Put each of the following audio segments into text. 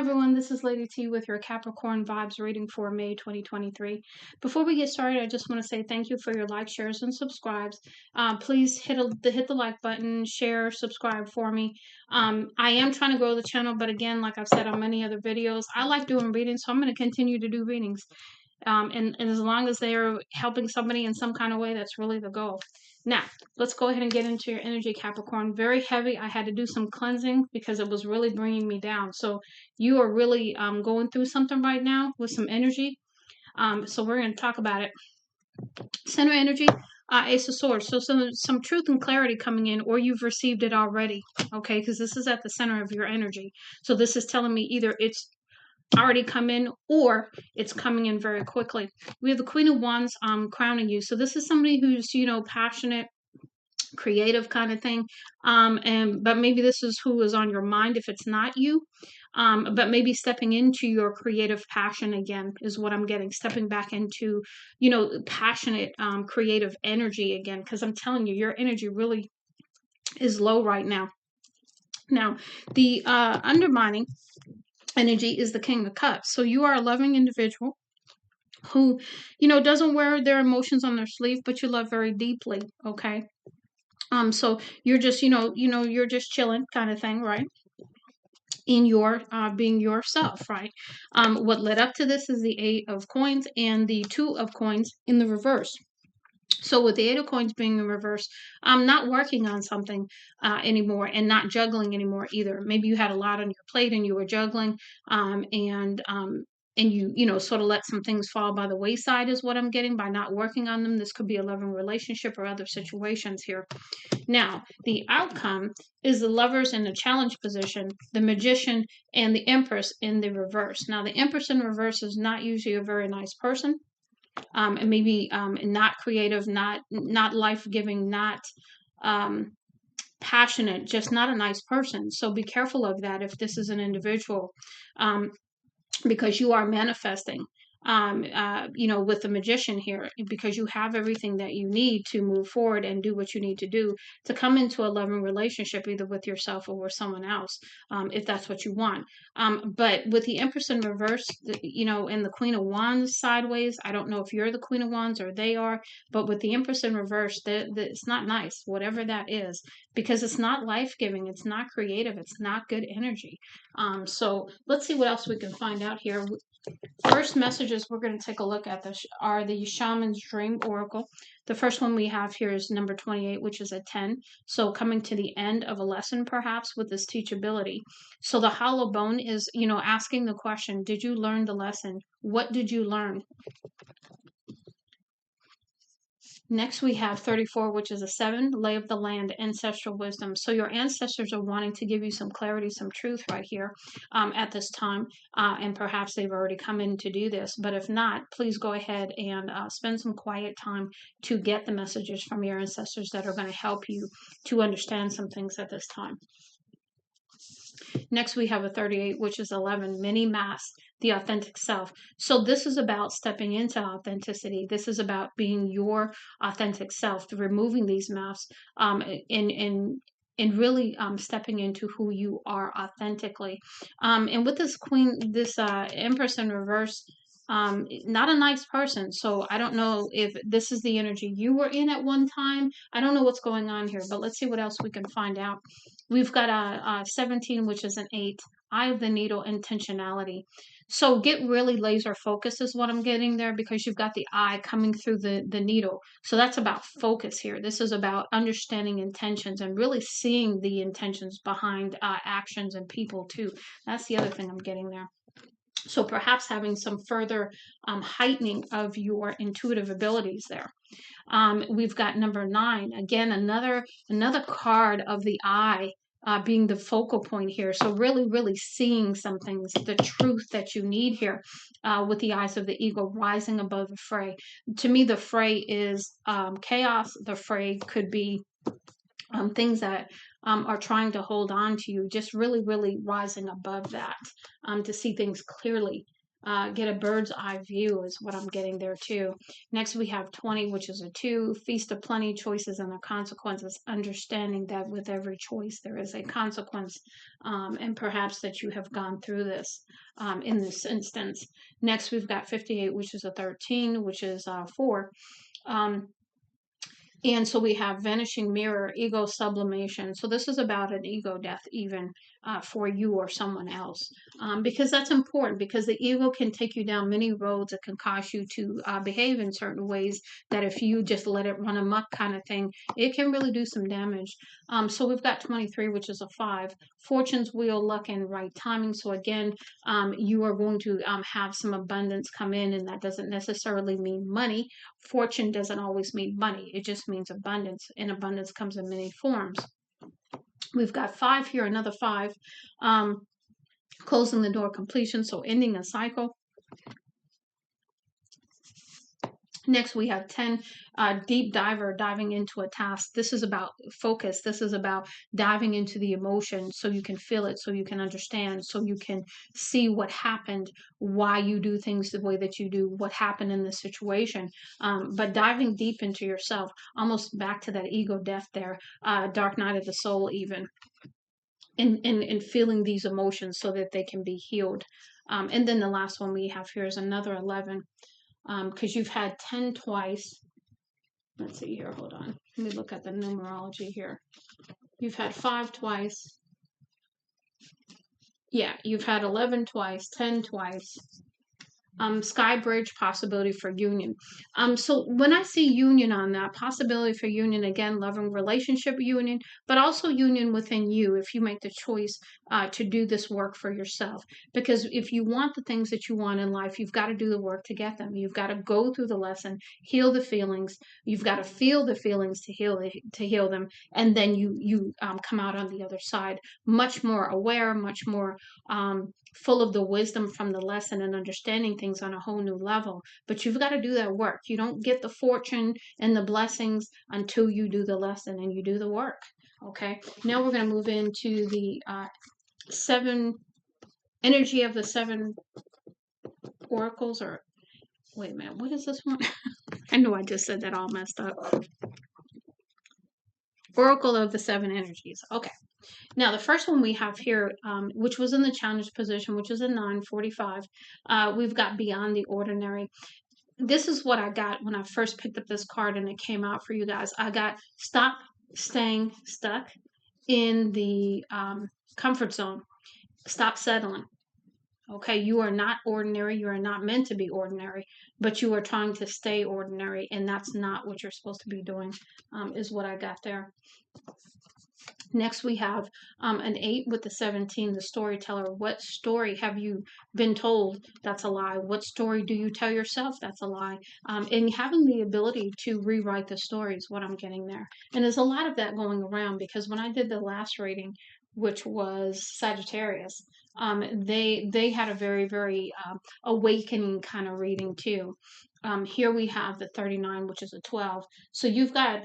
everyone, this is Lady T with your Capricorn Vibes reading for May 2023. Before we get started, I just want to say thank you for your likes, shares, and subscribes. Please hit the like button, share, subscribe for me. I am trying to grow the channel, but again, like I've said on many other videos, I like doing readings, so I'm going to continue to do readings. And as long as they are helping somebody in some kind of way, that's really the goal. Now, let's go ahead and get into your energy, Capricorn. Very heavy. I had to do some cleansing because it was really bringing me down. So you are really going through something right now with some energy. So we're going to talk about it. Center energy, Ace of Swords. So some truth and clarity coming in, or you've received it already, okay? Because this is at the center of your energy. So this is telling me either it's already come in or it's coming in very quickly. We have the Queen of Wands crowning you. So this is somebody who's, passionate, creative kind of thing. But maybe this is who is on your mind if it's not you. But maybe stepping into your creative passion again is what I'm getting. Stepping back into, passionate, creative energy again. Because I'm telling you, your energy really is low right now. Now, the undermining energy is the King of Cups. So you are a loving individual who, doesn't wear their emotions on their sleeve, but you love very deeply, okay? So you're just, you're just chilling kind of thing, right? In your being yourself, right? What led up to this is the Eight of Coins and the Two of Coins in the reverse. So with the Eight of Coins being in reverse, I'm not working on something anymore and not juggling anymore either. Maybe you had a lot on your plate and you were juggling and you sort of let some things fall by the wayside is what I'm getting by not working on them. This could be a loving relationship or other situations here. Now, the outcome is the Lovers in the challenge position, the Magician, and the Empress in the reverse. Now, the Empress in reverse is not usually a very nice person. And maybe not creative, not life-giving, not passionate, just not a nice person. So be careful of that if this is an individual, because you are manifesting, with the Magician here, because you have everything that you need to move forward and do what you need to do to come into a loving relationship, either with yourself or with someone else, if that's what you want. But with the Empress in reverse, and the Queen of Wands sideways, I don't know if you're the Queen of Wands or they are, but with the Empress in reverse, it's not nice, whatever that is, because it's not life-giving, it's not creative, it's not good energy. So let's see what else we can find out here. First messages we're going to take a look at are the Shaman's Dream Oracle. The first one we have here is number 28, which is a 10. So coming to the end of a lesson, perhaps, with this teachability. So the hollow bone is, asking the question, did you learn the lesson? What did you learn? Next, we have 34, which is a 7, lay of the land, ancestral wisdom. So your ancestors are wanting to give you some clarity, some truth right here at this time. And perhaps they've already come in to do this. But if not, please go ahead and spend some quiet time to get the messages from your ancestors that are going to help you to understand some things at this time. Next, we have a 38, which is 11, mini mask, the authentic self. So this is about stepping into authenticity. This is about being your authentic self, removing these masks, and really stepping into who you are authentically. And with this Empress in reverse, not a nice person. So I don't know if this is the energy you were in at one time. I don't know what's going on here, but let's see what else we can find out. We've got a 17, which is an 8, eye of the needle, intentionality. So get really laser focused is what I'm getting there, because you've got the eye coming through the needle. So that's about focus here. This is about understanding intentions and really seeing the intentions behind actions and people too. That's the other thing I'm getting there. So perhaps having some further heightening of your intuitive abilities there. We've got number 9, again, another card of the eye being the focal point here. So really, really seeing some things, the truth that you need here with the eyes of the eagle, rising above the fray. To me, the fray is chaos. The fray could be things that are trying to hold on to you, just really, really rising above that to see things clearly get a bird's eye view is what I'm getting there too. Next we have 20, which is a 2, feast of plenty, choices and their consequences, understanding that with every choice there is a consequence, and perhaps that you have gone through this in this instance. Next we've got 58, which is a 13, which is 4. And so we have vanishing mirror, ego sublimation. So this is about an ego death, even for you or someone else, because that's important. Because the ego can take you down many roads. It can cause you to behave in certain ways that if you just let it run amok, kind of thing, it can really do some damage. So we've got 23, which is a 5. Fortune's wheel, luck, and right timing. So again, you are going to have some abundance come in, and that doesn't necessarily mean money. Fortune doesn't always mean money. It just means abundance, and abundance comes in many forms. We've got 5 here, another 5, closing the door, completion, so ending a cycle. Next, we have 10, deep diver, diving into a task. This is about focus. This is about diving into the emotion so you can feel it, so you can understand, so you can see what happened, why you do things the way that you do, what happened in the situation. But diving deep into yourself, almost back to that ego death there, dark night of the soul even. In feeling these emotions so that they can be healed. And then the last one we have here is another 11, because you've had 10 twice. Let's see here, hold on. Let me look at the numerology here. You've had 5 twice. Yeah, you've had 11 twice, 10 twice. Sky bridge, possibility for union. So when I see union on that, possibility for union, again, loving relationship union, but also union within you if you make the choice to do this work for yourself. Because if you want the things that you want in life, you've got to do the work to get them. You've got to go through the lesson, heal the feelings. You've got to feel the feelings to heal them, and then you come out on the other side much more aware, much more full of the wisdom from the lesson and understanding things on a whole new level. But you've got to do that work. You don't get the fortune and the blessings until you do the lesson and you do the work. Okay, now we're going to move into the 7 energy of the 7 oracles, or wait a minute, what is this one? I know I just said that all messed up. Oracle of the 7 energies. Okay. Now, the first one we have here, which was in the challenge position, which is a 945, we've got beyond the ordinary. This is what I got when I first picked up this card and it came out for you guys. I got stop staying stuck in the comfort zone. Stop settling. Okay, you are not ordinary. You are not meant to be ordinary, but you are trying to stay ordinary, and that's not what you're supposed to be doing, is what I got there. Next, we have an 8 with the 17, the storyteller. What story have you been told? That's a lie. What story do you tell yourself? That's a lie. And having the ability to rewrite the story is what I'm getting there. And there's a lot of that going around, because when I did the last reading, which was Sagittarius, they had a very, very awakening kind of reading too. Here we have the 39, which is a 12. So you've got,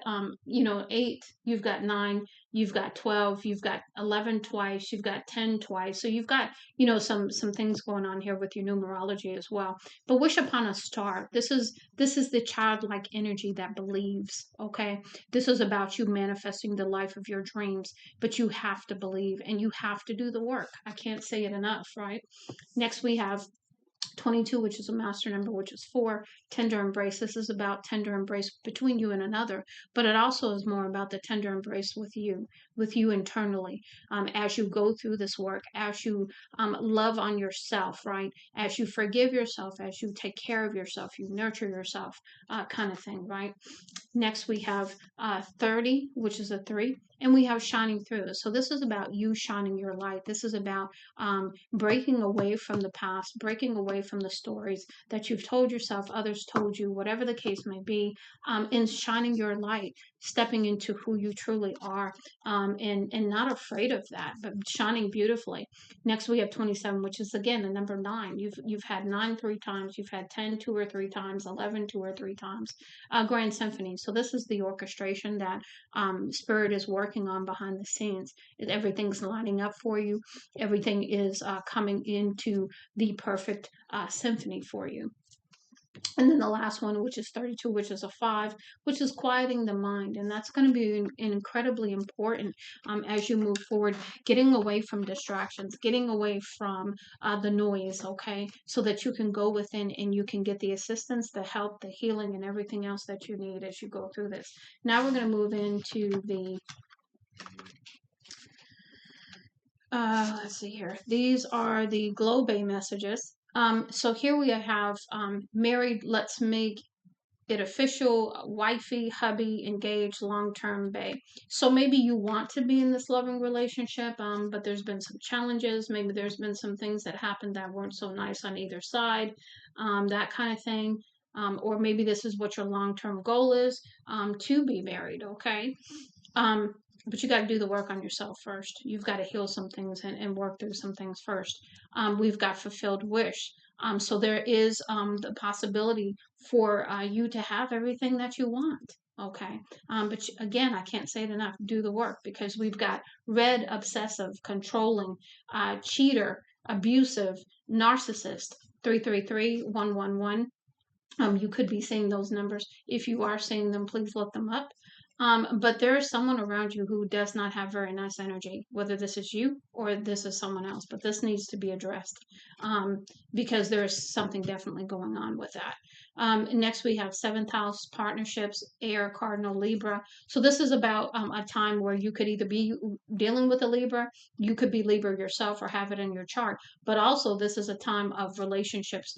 8, you've got 9, you've got 12, you've got 11 twice, you've got 10 twice. So you've got, some things going on here with your numerology as well. But wish upon a star. This is the childlike energy that believes, okay? This is about you manifesting the life of your dreams, but you have to believe and you have to do the work. I can't say it enough, right? Next we have 22, which is a master number, which is 4, tender embrace. This is about tender embrace between you and another, but it also is more about the tender embrace with you internally, as you go through this work, as you love on yourself, right? As you forgive yourself, as you take care of yourself, you nurture yourself, kind of thing, right? Next, we have 30, which is a 3, and we have shining through. So this is about you shining your light. This is about breaking away from the past, breaking away from the stories that you've told yourself, others told you, whatever the case may be, and shining your light stepping into who you truly are, and not afraid of that, but shining beautifully. Next, we have 27, which is again the number 9. You've had 9 3 times, you've had 10 2 or 3 times, 11 2 or 3 times. Grand Symphony. So this is the orchestration that Spirit is working on behind the scenes. Everything's lining up for you. Everything is coming into the perfect symphony for you. And then the last one, which is 32, which is a 5, which is quieting the mind. And that's going to be incredibly important as you move forward, getting away from distractions, getting away from the noise, okay? So that you can go within and you can get the assistance, the help, the healing, and everything else that you need as you go through this. Now we're going to move into the let's see here. These are the Globe messages. So here we have married, let's make it official, wifey, hubby, engaged, long-term bae. So maybe you want to be in this loving relationship, but there's been some challenges. Maybe there's been some things that happened that weren't so nice on either side, that kind of thing. Or maybe this is what your long-term goal is, to be married, okay? But you got to do the work on yourself first. You've got to heal some things and work through some things first. We've got fulfilled wish. So there is the possibility for you to have everything that you want. Okay. But again, I can't say it enough. Do the work, because we've got red, obsessive, controlling, cheater, abusive, narcissist, 333-111. You could be seeing those numbers. If you are seeing them, please look them up. But there is someone around you who does not have very nice energy, whether this is you or this is someone else, but this needs to be addressed, because there is something definitely going on with that. Next, we have 7th house partnerships, air, cardinal, Libra. So this is about a time where you could either be dealing with a Libra, you could be Libra yourself or have it in your chart, but also this is a time of relationships,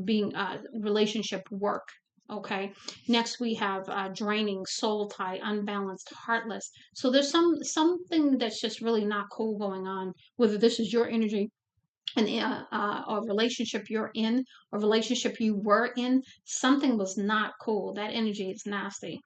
being relationship work. Okay. Next, we have draining, soul tie, unbalanced, heartless. So there's something that's just really not cool going on. Whether this is your energy and a relationship you're in, a relationship you were in, something was not cool. That energy is nasty.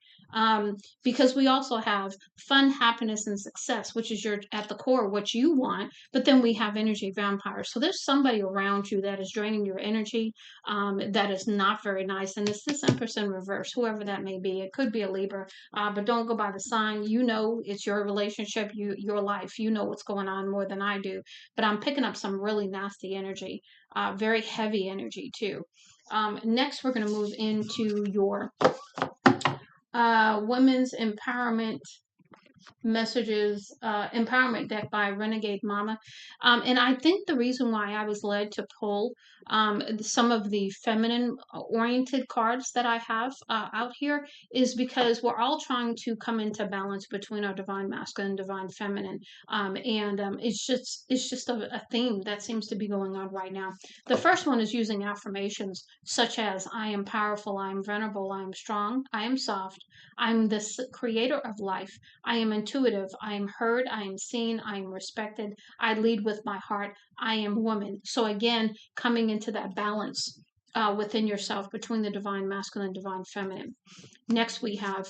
Because we also have fun, happiness, and success, which is your at the core what you want. But then we have energy vampires. So there's somebody around you that is draining your energy, that is not very nice. And it's this Empress in reverse, whoever that may be. It could be a Libra, but don't go by the sign. You know, it's your relationship, your life. You know what's going on more than I do. But I'm picking up some really nasty energy, very heavy energy too. Next, we're going to move into your women's empowerment messages, empowerment deck by Renegade Mama. And I think the reason why I was led to pull some of the feminine oriented cards that I have out here is because we're all trying to come into balance between our divine masculine and divine feminine. And it's just a theme that seems to be going on right now. The first one is using affirmations such as I am powerful, I am vulnerable, I am strong, I am soft, I'm the creator of life, I am intuitive, I am heard, I am seen, I am respected, I lead with my heart, I am woman. So again, coming into that balance within yourself between the divine masculine and divine feminine. Next, we have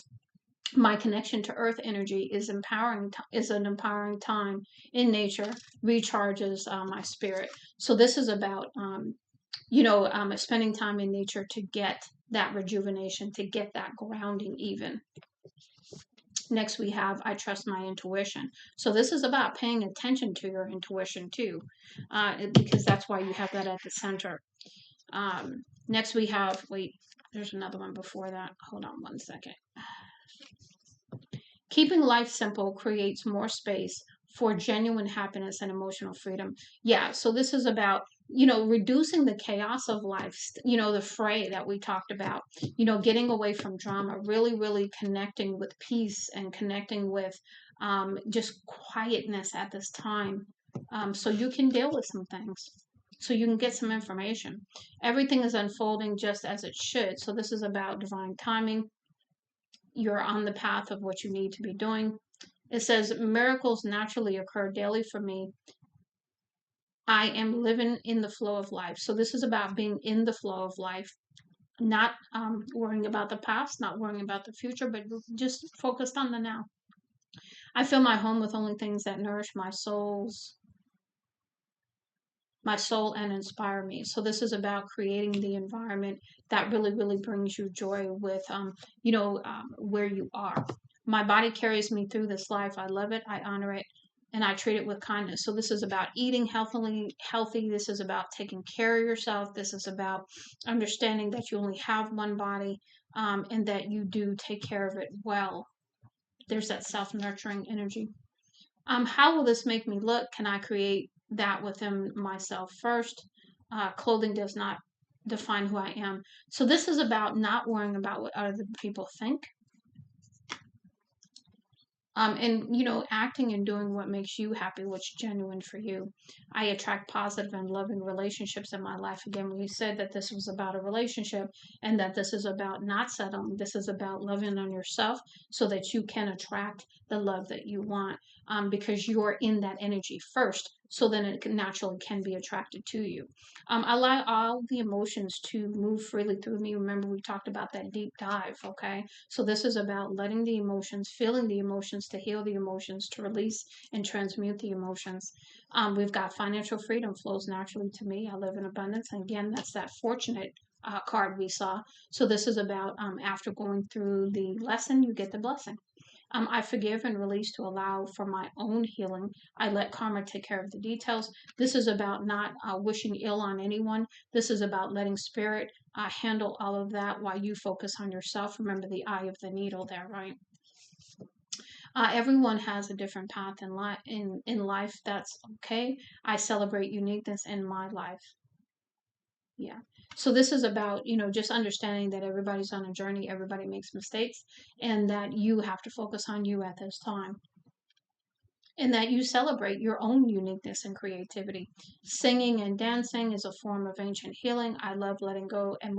my connection to earth energy is empowering, is an empowering time in nature, recharges my spirit. So this is about spending time in nature to get that rejuvenation, to get that grounding even. Next, we have I trust my intuition. So this is about paying attention to your intuition too, because that's why you have that at the center. Next, we have, there's another one before that. Hold on one second. Keeping life simple creates more space for genuine happiness and emotional freedom. Yeah, so this is about, reducing the chaos of life, the fray that we talked about, getting away from drama, really, really connecting with peace and connecting with just quietness at this time, so you can deal with some things. So you can get some information. Everything is unfolding just as it should. So this is about divine timing. You're on the path of what you need to be doing. It says, miracles naturally occur daily for me. I am living in the flow of life. So this is about being in the flow of life. not worrying about the past, not worrying about the future, but just focused on the now. I fill my home with only things that nourish my soul and inspire me. So this is about creating the environment that really, really brings you joy with, where you are. My body carries me through this life. I love it. I honor it. And I treat it with kindness. So this is about eating healthy. This is about taking care of yourself. This is about understanding that you only have one body, and that you do take care of it well. There's that self-nurturing energy. How will this make me look? Can I create that within myself first? Clothing does not define who I am. So this is about not worrying about what other people think, and acting and doing what makes you happy, what's genuine for you. I attract positive and loving relationships in my life. Again, when you said that this was about a relationship and that this is about not settling, this is about loving on yourself so that you can attract the love that you want, because you're in that energy first, so then it naturally can be attracted to you. Allow all the emotions to move freely through me. Remember, we talked about that deep dive, okay? So this is about letting the emotions, feeling the emotions, to heal the emotions, to release and transmute the emotions. We've got financial freedom flows naturally to me. I live in abundance. And again, that's that fortunate card we saw. So this is about, after going through the lesson, you get the blessing. I forgive and release to allow for my own healing. I let karma take care of the details. This is about not wishing ill on anyone. This is about letting spirit handle all of that while you focus on yourself. Remember the eye of the needle there, right? Everyone has a different path in life. That's okay. I celebrate uniqueness in my life. Yeah. So this is about, just understanding that everybody's on a journey, everybody makes mistakes, and that you have to focus on you at this time, and that you celebrate your own uniqueness and creativity. Singing and dancing is a form of ancient healing. I love letting go and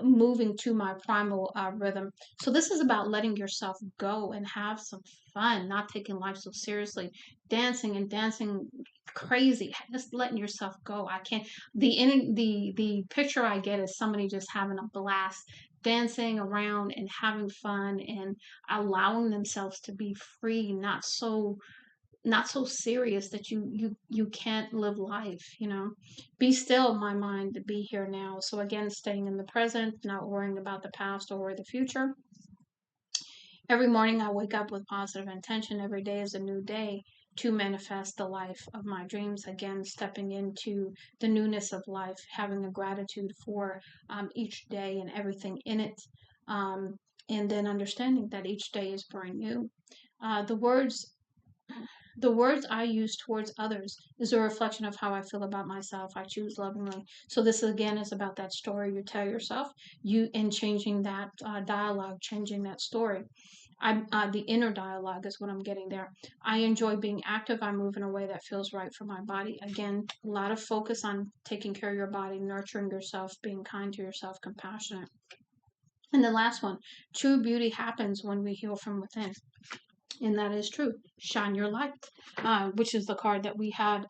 moving to my primal rhythm. So this is about letting yourself go and have some fun, not taking life so seriously. Dancing crazy, just letting yourself go. I can't. The picture I get is somebody just having a blast, dancing around and having fun and allowing themselves to be free, not so serious that you can't live life. Be still, my mind, to be here now. So again, staying in the present, not worrying about the past or the future. Every morning I wake up with positive intention. Every day is a new day to manifest the life of my dreams. Again, stepping into the newness of life, having a gratitude for each day and everything in it, and then understanding that each day is brand new. Uh, the words the words I use towards others is a reflection of how I feel about myself. I choose lovingly. So this again is about that story you tell yourself, you and changing that dialogue, changing that story. The inner dialogue is what I'm getting there. I enjoy being active. I move in a way that feels right for my body. Again, a lot of focus on taking care of your body, nurturing yourself, being kind to yourself, compassionate. And the last one, true beauty happens when we heal from within. And that is true. Shine your light, which is the card that we had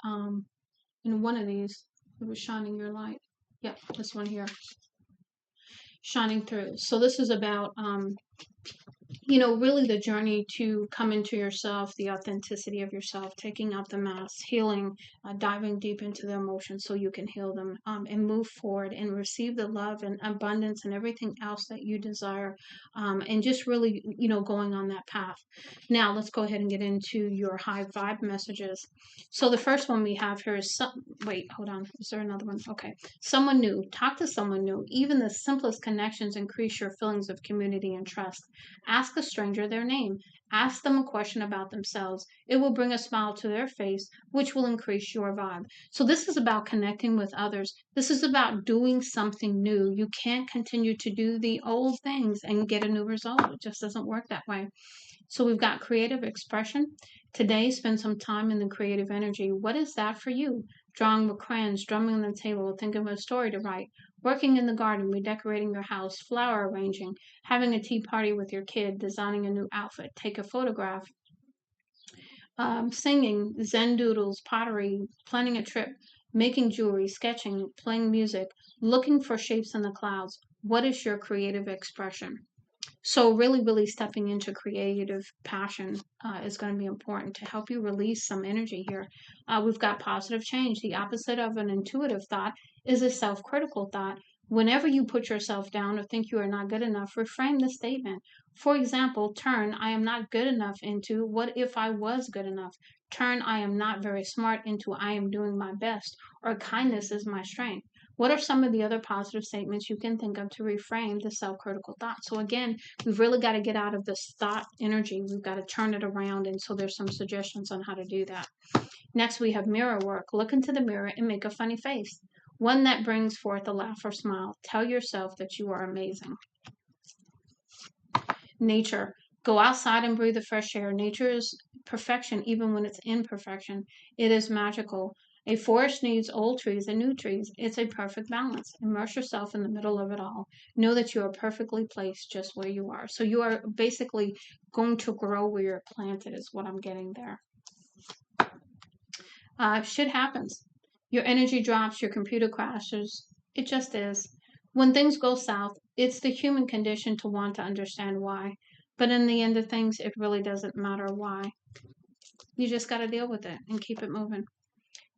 in one of these. It was shining your light. Yep, this one here, shining through. So this is about really the journey to come into yourself, the authenticity of yourself, taking out the mask, healing, diving deep into the emotions so you can heal them, and move forward and receive the love and abundance and everything else that you desire, and just really, going on that path. Now, let's go ahead and get into your high vibe messages. So the first one we have here is wait, hold on. Is there another one? Okay. Someone new. Talk to someone new. Even the simplest connections increase your feelings of community and trust. Ask a stranger their name. Ask them a question about themselves. It will bring a smile to their face, which will increase your vibe. So, this is about connecting with others. This is about doing something new. You can't continue to do the old things and get a new result. It just doesn't work that way. So, we've got creative expression. Today, spend some time in the creative energy. What is that for you? Drawing with crayons, drumming on the table, thinking of a story to write, working in the garden, redecorating your house, flower arranging, having a tea party with your kid, designing a new outfit, take a photograph, singing, zen doodles, pottery, planning a trip, making jewelry, sketching, playing music, looking for shapes in the clouds. What is your creative expression? So really, really stepping into creative passion is going to be important to help you release some energy here. We've got positive change. The opposite of an intuitive thought is a self-critical thought. Whenever you put yourself down or think you are not good enough, reframe the statement. For example, turn I am not good enough into what if I was good enough? Turn I am not very smart into I am doing my best, or kindness is my strength. What are some of the other positive statements you can think of to reframe the self-critical thought? So again, we've really got to get out of this thought energy. We've got to turn it around. And so there's some suggestions on how to do that. Next, we have mirror work. Look into the mirror and make a funny face, one that brings forth a laugh or smile. Tell yourself that you are amazing. Nature. Go outside and breathe the fresh air. Nature is perfection, even when it's imperfection. It is magical. A forest needs old trees and new trees. It's a perfect balance. Immerse yourself in the middle of it all. Know that you are perfectly placed just where you are. So you are basically going to grow where you're planted, is what I'm getting there. Shit happens. Your energy drops, your computer crashes. It just is. When things go south, it's the human condition to want to understand why. But in the end of things, it really doesn't matter why. You just got to deal with it and keep it moving.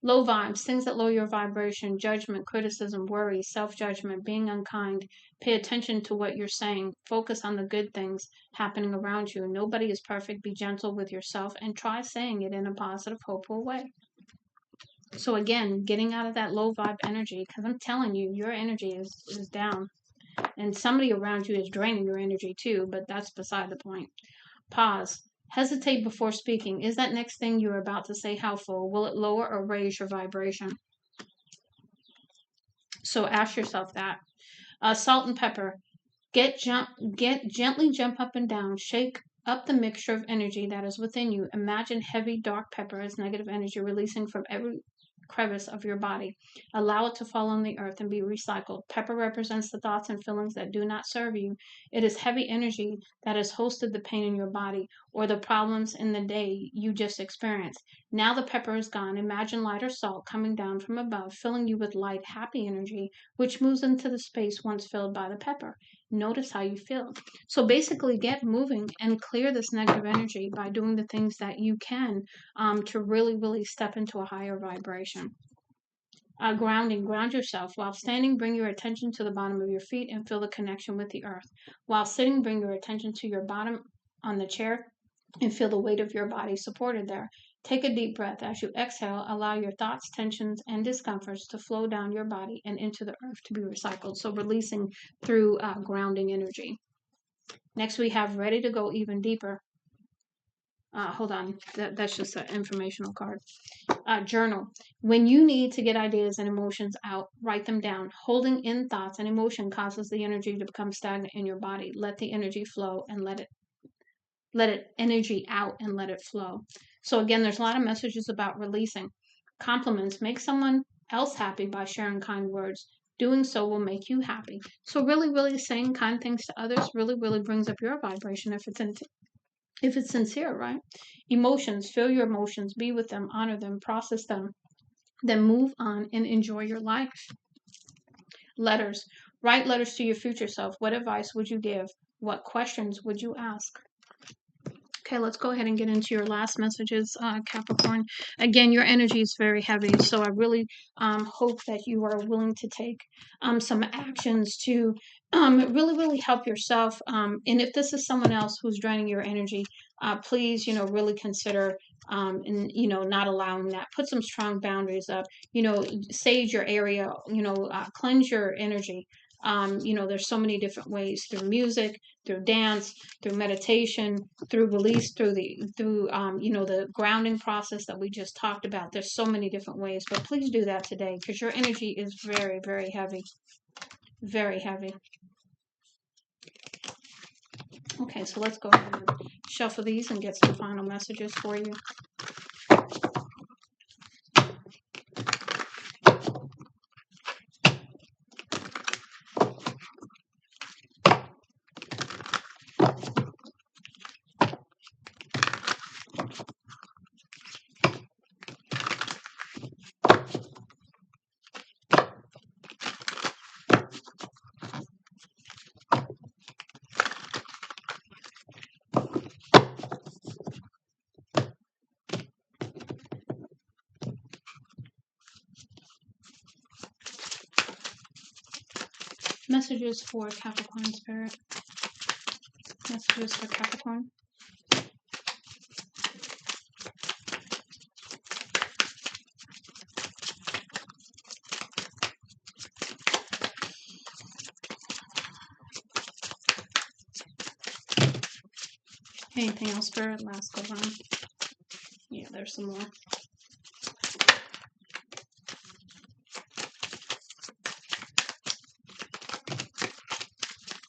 Low vibes, things that lower your vibration, judgment, criticism, worry, self-judgment, being unkind. Pay attention to what you're saying. Focus on the good things happening around you. Nobody is perfect. Be gentle with yourself and try saying it in a positive, hopeful way. So again, getting out of that low vibe energy, because I'm telling you, your energy is down. And somebody around you is draining your energy too, but that's beside the point. Pause. Hesitate before speaking. Is that next thing you're about to say helpful? Will it lower or raise your vibration? So ask yourself that. Salt and pepper. Get gently jump up and down. Shake up the mixture of energy that is within you. Imagine heavy dark pepper as negative energy releasing from every crevice of your body. Allow it to fall on the earth and be recycled. Pepper represents the thoughts and feelings that do not serve you. It is heavy energy that has hosted the pain in your body or the problems in the day you just experienced. Now the pepper is gone. Imagine lighter salt coming down from above, filling you with light, happy energy, which moves into the space once filled by the pepper. Notice how you feel. So basically, get moving and clear this negative energy by doing the things that you can to really, really step into a higher vibration. Grounding, ground yourself. While standing, bring your attention to the bottom of your feet and feel the connection with the earth. While sitting, bring your attention to your bottom on the chair and feel the weight of your body supported there. Take a deep breath. As you exhale, allow your thoughts, tensions, and discomforts to flow down your body and into the earth to be recycled. So releasing through grounding energy. Next, we have ready to go even deeper. Hold on, that's just an informational card. Journal. When you need to get ideas and emotions out, write them down. Holding in thoughts and emotion causes the energy to become stagnant in your body. Let the energy flow and let it energy out and let it flow. So again, there's a lot of messages about releasing. Compliments. Make someone else happy by sharing kind words. Doing so will make you happy. So really, really saying kind things to others really, really brings up your vibration if it's sincere, right? Emotions. Feel your emotions. Be with them. Honor them. Process them. Then move on and enjoy your life. Letters. Write letters to your future self. What advice would you give? What questions would you ask? Okay, let's go ahead and get into your last messages, Capricorn. Again, your energy is very heavy, so I really hope that you are willing to take some actions to really, really help yourself. And if this is someone else who's draining your energy, please, really consider and not allowing that. Put some strong boundaries up. Sage your area. Cleanse your energy. There's so many different ways through music, through dance, through meditation, through release, through the grounding process that we just talked about. There's so many different ways, but please do that today because your energy is very, very heavy, very heavy. Okay, so let's go ahead and shuffle these and get some final messages for you. Messages for Capricorn Spirit. Messages for Capricorn. Anything else, Spirit? Last go round. Yeah, there's some more.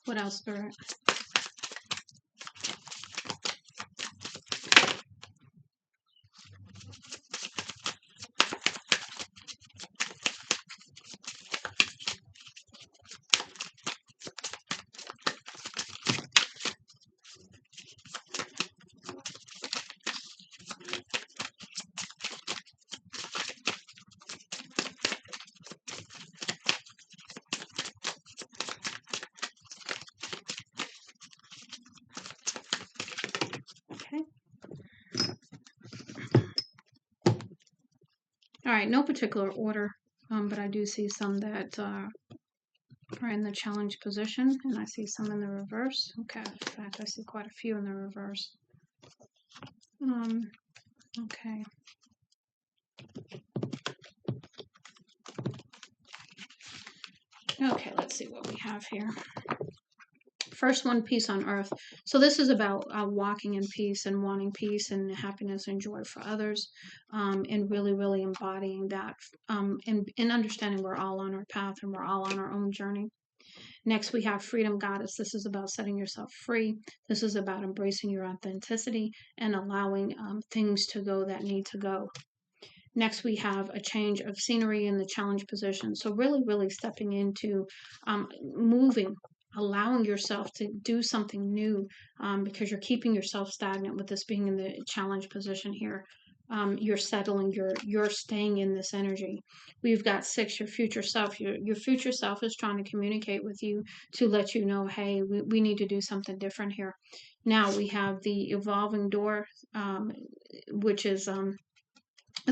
What else, Spirit? Okay. All right, no particular order, but I do see some that are in the challenge position, and I see some in the reverse. Okay, in fact, I see quite a few in the reverse. Okay. Okay, let's see what we have here. First one, peace on earth. So this is about walking in peace and wanting peace and happiness and joy for others, and really, really embodying that, and understanding we're all on our path and we're all on our own journey. Next, we have freedom goddess. This is about setting yourself free. This is about embracing your authenticity and allowing things to go that need to go. Next, we have a change of scenery in the challenge position. So really, really stepping into moving, allowing yourself to do something new, because you're keeping yourself stagnant with this being in the challenge position here. You're settling, you're staying in this energy. We've got 6, your future self. Your future self is trying to communicate with you to let you know, hey, we need to do something different here. Now we have the evolving door, which is a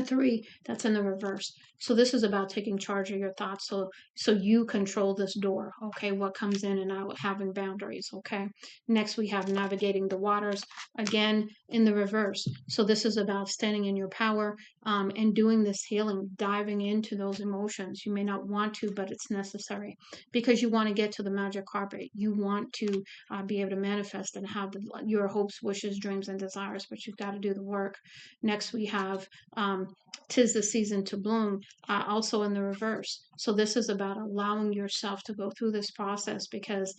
3 that's in the reverse. So this is about taking charge of your thoughts, so you control this door. Okay, what comes in and out, having boundaries. Okay, next we have navigating the waters, again in the reverse. So this is about standing in your power, and doing this healing, diving into those emotions. You may not want to, but it's necessary because you want to get to the magic carpet. You want to be able to manifest and have your hopes, wishes, dreams, and desires, but you've got to do the work. Next we have 'tis the season to bloom, also in the reverse. So this is about allowing yourself to go through this process, because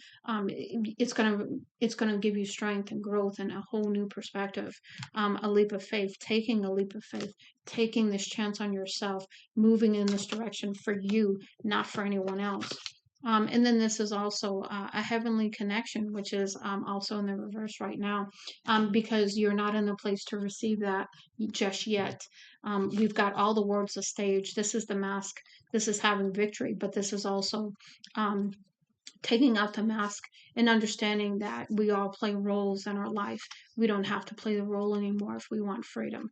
it's gonna give you strength and growth and a whole new perspective. A leap of faith, taking a leap of faith, taking this chance on yourself, moving in this direction for you, not for anyone else. And then this is also a heavenly connection, which is also in the reverse right now, because you're not in the place to receive that just yet. We've got all the worlds of stage. This is the mask. This is having victory, but this is also taking out the mask and understanding that we all play roles in our life. We don't have to play the role anymore if we want freedom.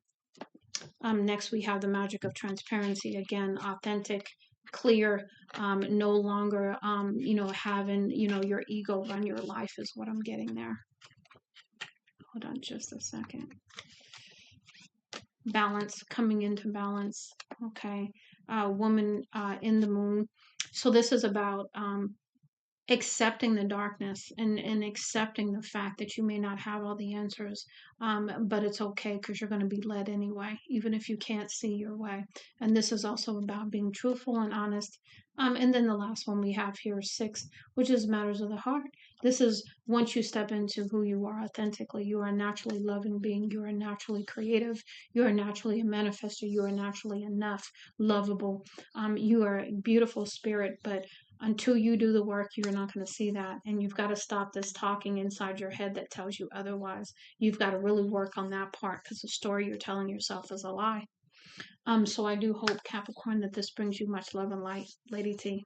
Next, we have the magic of transparency. Again, authentic, clear, no longer, having, your ego run your life is what I'm getting there. Hold on just a second. Balance, coming into balance. Okay. Woman in the moon. So this is about accepting the darkness and accepting the fact that you may not have all the answers, but it's okay because you're going to be led anyway, even if you can't see your way. And this is also about being truthful and honest. And then the last one we have here is 6, which is matters of the heart. This is once you step into who you are authentically, you are a naturally loving being, you are naturally creative, you are naturally a manifester, you are naturally enough, lovable. You are a beautiful spirit, but until you do the work, you're not going to see that. And you've got to stop this talking inside your head that tells you otherwise. You've got to really work on that part, because the story you're telling yourself is a lie. So I do hope, Capricorn, that this brings you much love and light. Lady T.